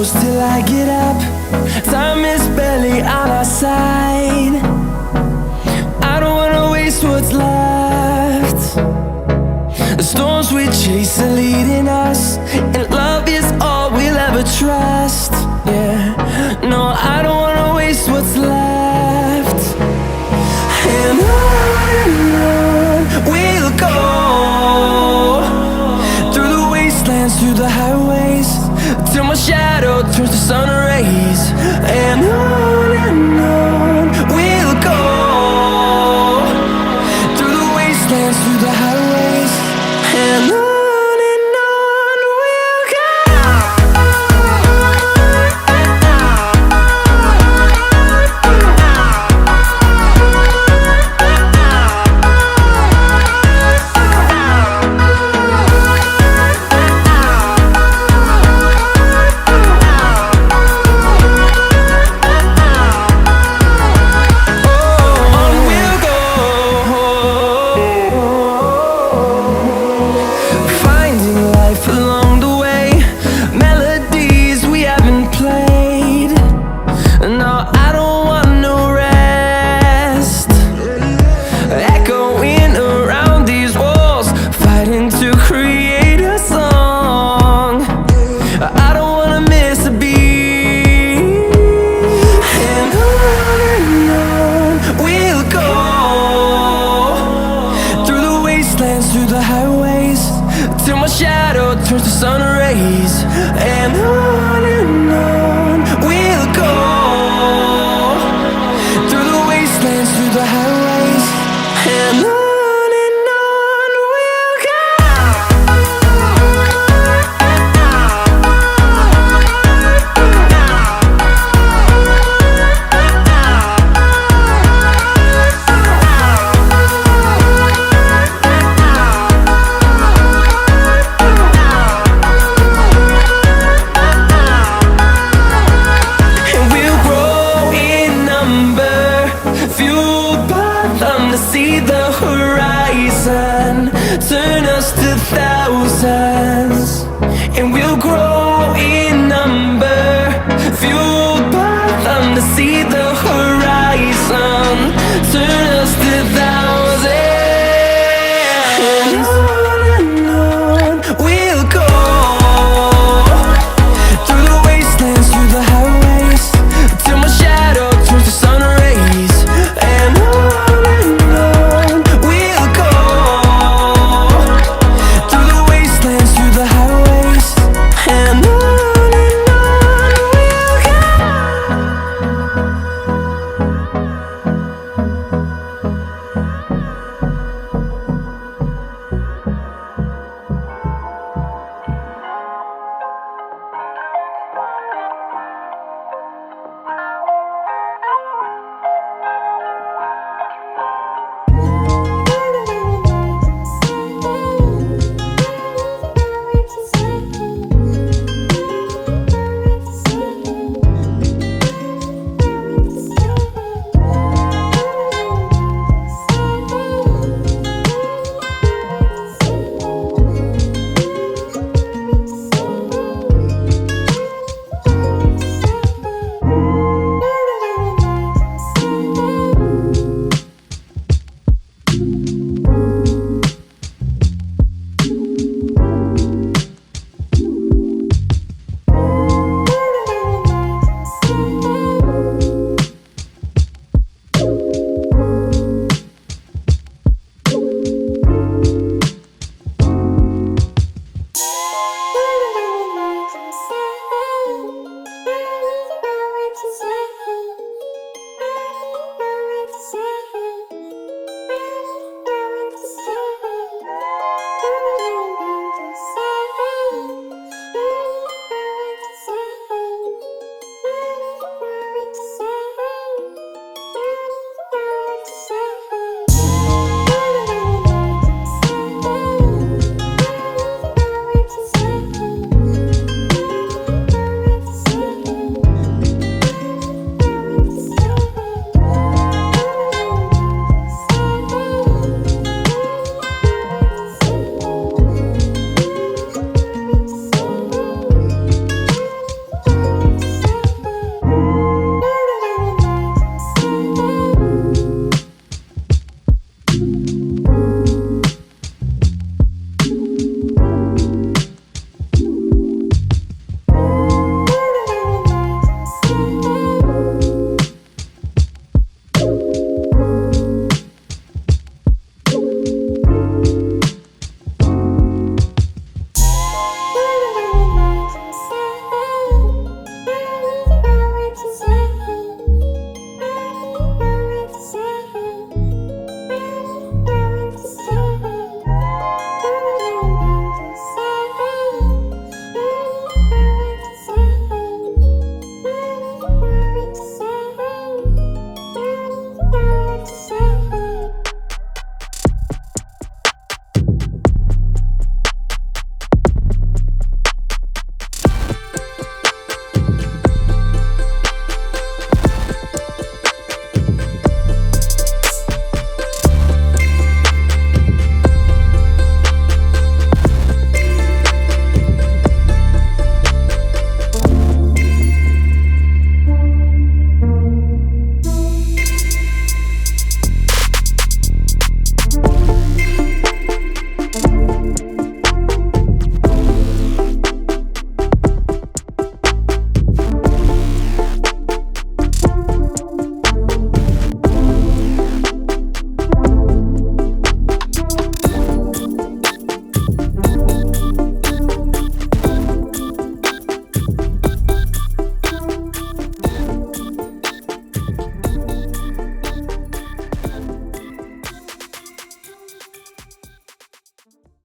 close till I get up. Time is barely on our side. I don't wanna waste what's left. The storms we chase are leading us, and love is all we'll ever trust. Yeah, no, I don't wanna waste what's left. And on we'll go, through the wastelands, through the highways, till my shadow turns to sun rays. And on we'll go, through the wastelands, through the highways, and on we'll go. Through the highways, till my shadow turns to sun rays. And on we'll go, through the wastelands, through the highways, and on. See the horizon, turn us to thousands.